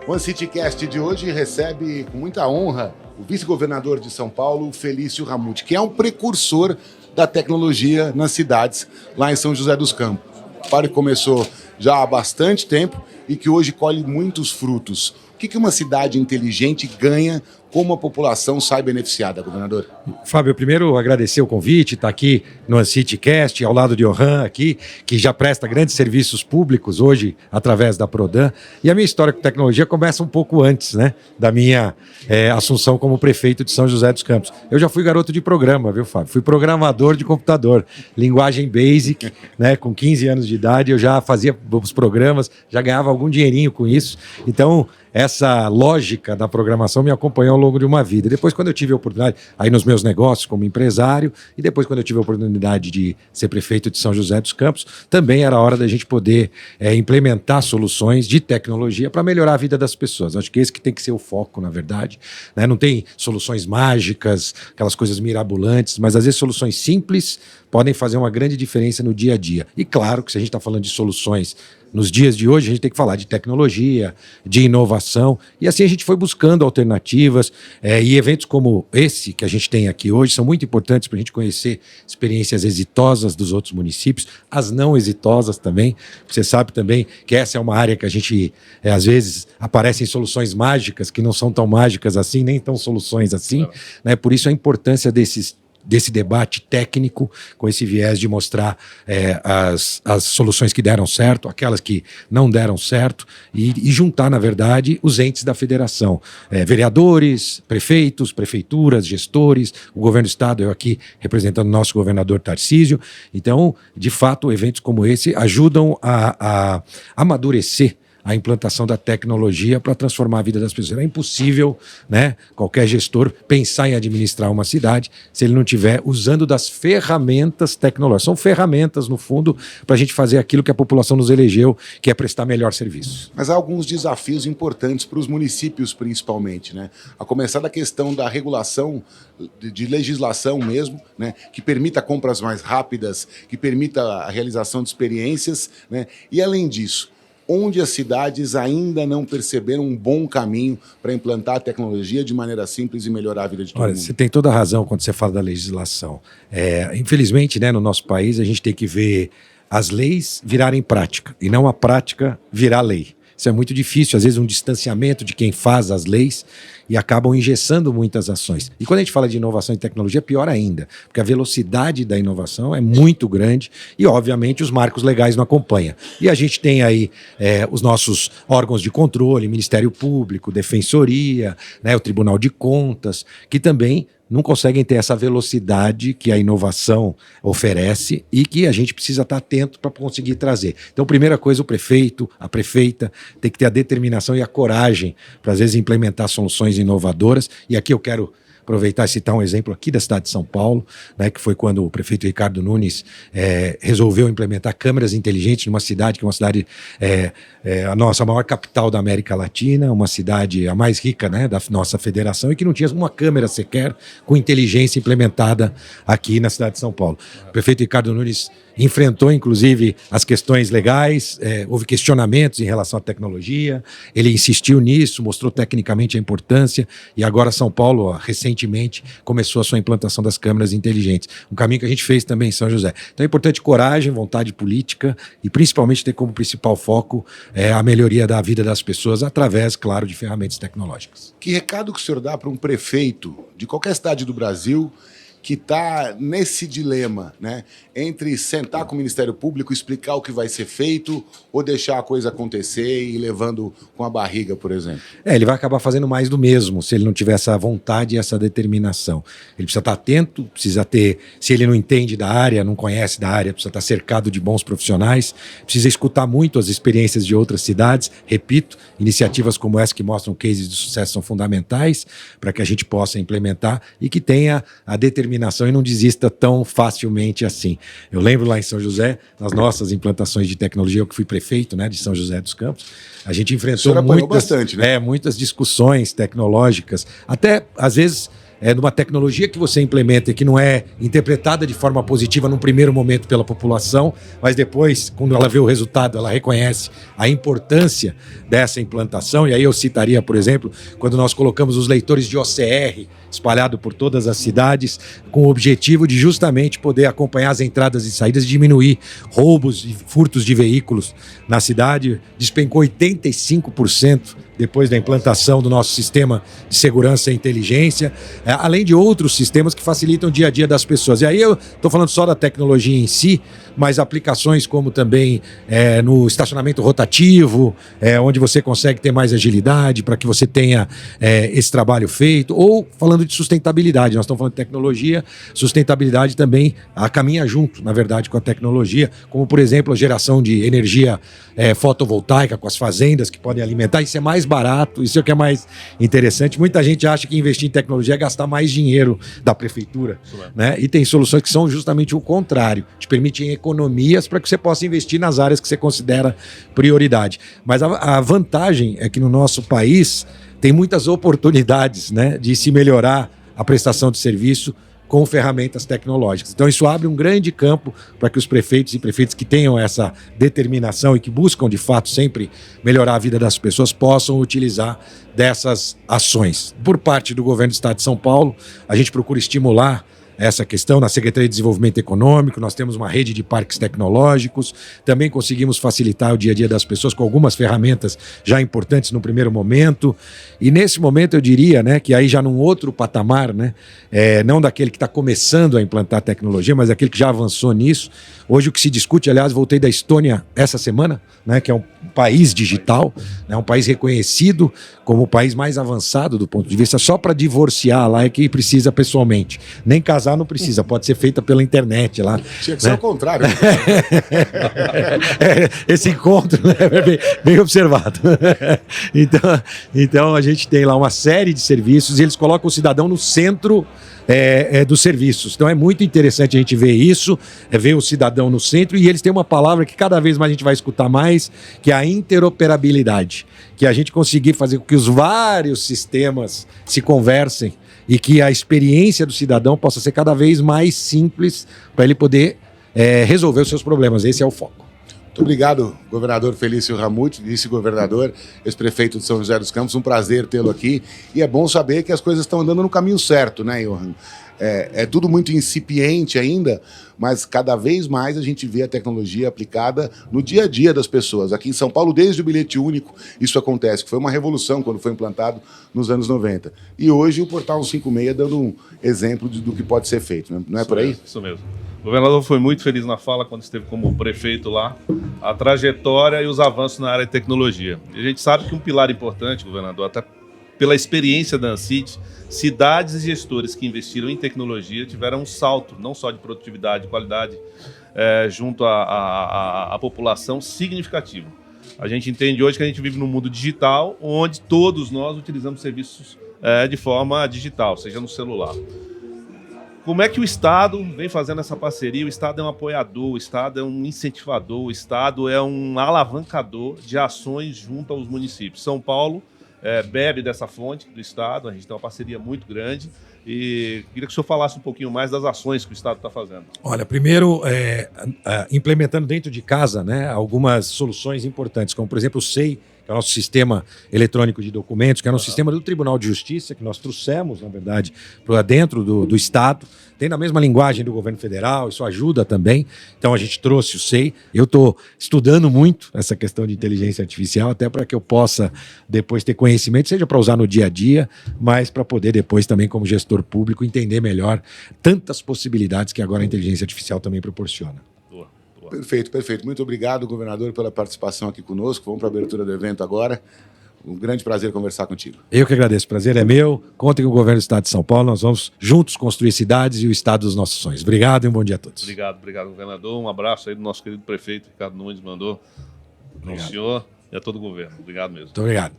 O OneCityCast de hoje recebe com muita honra o vice-governador de São Paulo, Felício Ramute, que é um precursor da tecnologia nas cidades lá em São José dos Campos. Para que começou já há bastante tempo e que hoje colhe muitos frutos. O que uma cidade inteligente ganha, como a população sai beneficiada, governador? Fábio, primeiro agradecer o convite, estar aqui no OneCityCast, ao lado de Orhan aqui, que já presta grandes serviços públicos hoje através da Prodan. E a minha história com tecnologia começa um pouco antes, né, da minha assunção como prefeito de São José dos Campos. Eu já fui garoto de programa, viu, Fábio? Fui programador de computador, linguagem Basic, né, com 15 anos de idade eu já fazia os programas, já ganhava algum dinheirinho com isso. Então, essa lógica da programação me acompanhou ao longo de uma vida. Depois, quando eu tive a oportunidade, aí nos meus negócios como empresário, e depois quando eu tive a oportunidade de ser prefeito de São José dos Campos, também era hora da gente poder implementar soluções de tecnologia para melhorar a vida das pessoas. Acho que esse que tem que ser o foco, na verdade. Né? Não tem soluções mágicas, aquelas coisas mirabolantes, mas às vezes soluções simples podem fazer uma grande diferença no dia a dia. E claro que se a gente está falando de soluções nos dias de hoje, a gente tem que falar de tecnologia, de inovação, e assim a gente foi buscando alternativas, e eventos como esse que a gente tem aqui hoje são muito importantes para a gente conhecer experiências exitosas dos outros municípios, as não exitosas também. Você sabe também que essa é uma área que a gente, às vezes, aparecem soluções mágicas que não são tão mágicas assim, nem tão soluções assim, né? Por isso a importância desse debate técnico, com esse viés de mostrar as soluções que deram certo, aquelas que não deram certo, e juntar, na verdade, os entes da federação. Vereadores, prefeitos, prefeituras, gestores, o governo do estado, eu aqui representando o nosso governador Tarcísio. Então, de fato, eventos como esse ajudam a amadurecer a implantação da tecnologia para transformar a vida das pessoas. É impossível, né, qualquer gestor pensar em administrar uma cidade se ele não estiver usando das ferramentas tecnológicas. São ferramentas, no fundo, para a gente fazer aquilo que a população nos elegeu, que é prestar melhor serviço. Mas há alguns desafios importantes para os municípios, principalmente, né? A começar da questão da regulação, de legislação mesmo, né, que permita compras mais rápidas, que permita a realização de experiências, né? E, além disso, onde as cidades ainda não perceberam um bom caminho para implantar a tecnologia de maneira simples e melhorar a vida de todo mundo. Você tem toda a razão quando você fala da legislação. Infelizmente, né, no nosso país, a gente tem que ver as leis virarem prática e não a prática virar lei. Isso é muito difícil, às vezes um distanciamento de quem faz as leis e acabam engessando muitas ações. E quando a gente fala de inovação e tecnologia, pior ainda, porque a velocidade da inovação é muito grande e, obviamente, os marcos legais não acompanham. E a gente tem aí os nossos órgãos de controle, Ministério Público, Defensoria, né, o Tribunal de Contas, que também não conseguem ter essa velocidade que a inovação oferece e que a gente precisa estar atento para conseguir trazer. Então, primeira coisa, o prefeito, a prefeita, tem que ter a determinação e a coragem para, às vezes, implementar soluções inovadoras. E aqui eu quero aproveitar e citar um exemplo aqui da cidade de São Paulo, né, que foi quando o prefeito Ricardo Nunes resolveu implementar câmeras inteligentes numa cidade que é uma cidade, a nossa maior capital da América Latina, uma cidade a mais rica, né, da nossa federação, e que não tinha uma câmera sequer com inteligência implementada aqui na cidade de São Paulo. O prefeito Ricardo Nunes enfrentou, inclusive, as questões legais, houve questionamentos em relação à tecnologia, ele insistiu nisso, mostrou tecnicamente a importância, e agora São Paulo, recentemente, começou a sua implantação das câmeras inteligentes. Um caminho que a gente fez também em São José. Então é importante coragem, vontade política e principalmente ter como principal foco a melhoria da vida das pessoas através, claro, de ferramentas tecnológicas. Que recado que o senhor dá para um prefeito de qualquer cidade do Brasil que está nesse dilema, né, entre sentar com o Ministério Público, explicar o que vai ser feito ou deixar a coisa acontecer e ir levando com a barriga, por exemplo? Ele vai acabar fazendo mais do mesmo se ele não tiver essa vontade e essa determinação. Ele precisa estar atento, precisa ter, se ele não entende da área, não conhece da área, precisa estar cercado de bons profissionais, precisa escutar muito as experiências de outras cidades. Repito, iniciativas como essa que mostram cases de sucesso são fundamentais para que a gente possa implementar e que tenha a determinação e não desista tão facilmente assim. Eu lembro lá em São José, nas nossas implantações de tecnologia, eu que fui prefeito, né, de São José dos Campos, a gente enfrentou muitas discussões tecnológicas, até às vezes numa tecnologia que você implementa e que não é interpretada de forma positiva num primeiro momento pela população, mas depois, quando ela vê o resultado, ela reconhece a importância dessa implantação. E aí eu citaria, por exemplo, quando nós colocamos os leitores de OCR espalhado por todas as cidades, com o objetivo de justamente poder acompanhar as entradas e saídas, diminuir roubos e furtos de veículos na cidade. Despencou 85% depois da implantação do nosso sistema de segurança e inteligência, além de outros sistemas que facilitam o dia a dia das pessoas. E aí eu estou falando só da tecnologia em si, mas aplicações como também no estacionamento rotativo, onde você consegue ter mais agilidade para que você tenha esse trabalho feito, ou falando de sustentabilidade, nós estamos falando de tecnologia, sustentabilidade também caminha junto, na verdade, com a tecnologia, como por exemplo a geração de energia fotovoltaica com as fazendas que podem alimentar. Isso é mais barato, isso é o que é mais interessante. Muita gente acha que investir em tecnologia é gastar mais dinheiro da prefeitura, né? E tem soluções que são justamente o contrário, te permitem economias para que você possa investir nas áreas que você considera prioridade. Mas a vantagem é que no nosso país tem muitas oportunidades, né, de se melhorar a prestação de serviço com ferramentas tecnológicas. Então isso abre um grande campo para que os prefeitos e prefeitas que tenham essa determinação e que buscam de fato sempre melhorar a vida das pessoas possam utilizar dessas ações. Por parte do governo do Estado de São Paulo, a gente procura estimular essa questão na Secretaria de Desenvolvimento Econômico. Nós temos uma rede de parques tecnológicos, também conseguimos facilitar o dia a dia das pessoas com algumas ferramentas já importantes no primeiro momento, e nesse momento eu diria, né, que aí já num outro patamar, né, não daquele que está começando a implantar tecnologia, mas daquele que já avançou nisso. Hoje o que se discute, aliás, voltei da Estônia essa semana, né, que é um país digital, né, um país reconhecido como o país mais avançado do ponto de vista, só para divorciar lá é que precisa pessoalmente, nem casar não precisa, pode ser feita pela internet lá. Tinha que ser ao contrário. Esse encontro, né, é bem observado. Então a gente tem lá uma série de serviços e eles colocam o cidadão no centro dos serviços. Então é muito interessante a gente ver isso, ver o cidadão no centro, e eles têm uma palavra que cada vez mais a gente vai escutar mais, que é a interoperabilidade, que é a gente conseguir fazer com que os vários sistemas se conversem e que a experiência do cidadão possa ser cada vez mais simples para ele poder resolver os seus problemas. Esse é o foco. Muito obrigado, governador Felício Ramute, vice-governador, ex-prefeito de São José dos Campos. Um prazer tê-lo aqui. E é bom saber que as coisas estão andando no caminho certo, né, Johan? É tudo muito incipiente ainda, mas cada vez mais a gente vê a tecnologia aplicada no dia a dia das pessoas. Aqui em São Paulo, desde o bilhete único, isso acontece, que foi uma revolução quando foi implantado nos anos 90. E hoje o Portal 156 dando um exemplo do que pode ser feito, né? Não é por aí? Isso mesmo. O governador foi muito feliz na fala quando esteve como prefeito lá, a trajetória e os avanços na área de tecnologia. E a gente sabe que um pilar importante, governador, até pela experiência da ANCIT, cidades e gestores que investiram em tecnologia tiveram um salto, não só de produtividade e qualidade, junto à população, significativo. A gente entende hoje que a gente vive num mundo digital, onde todos nós utilizamos serviços de forma digital, seja no celular. Como é que o Estado vem fazendo essa parceria? O Estado é um apoiador, o Estado é um incentivador, o Estado é um alavancador de ações junto aos municípios. São Paulo bebe dessa fonte do Estado, a gente tem uma parceria muito grande, e queria que o senhor falasse um pouquinho mais das ações que o Estado está fazendo. Olha, primeiro, implementando dentro de casa, né, algumas soluções importantes, como por exemplo o SEI, que é o nosso sistema eletrônico de documentos, que é um sistema do Tribunal de Justiça, que nós trouxemos, na verdade, para dentro do Estado. Tem na mesma linguagem do governo federal, isso ajuda também. Então a gente trouxe o SEI. Eu estou estudando muito essa questão de inteligência artificial, até para que eu possa depois ter conhecimento, seja para usar no dia a dia, mas para poder depois também, como gestor público, entender melhor tantas possibilidades que agora a inteligência artificial também proporciona. Perfeito, perfeito. Muito obrigado, governador, pela participação aqui conosco. Vamos para a abertura do evento agora. Um grande prazer conversar contigo. Eu que agradeço. O prazer é meu. Contem com o governo do Estado de São Paulo. Nós vamos juntos construir cidades e o Estado dos nossos sonhos. Obrigado e um bom dia a todos. Obrigado, governador. Um abraço aí do nosso querido prefeito, Ricardo Nunes, mandou ao senhor e a todo o governo. Obrigado mesmo. Muito obrigado.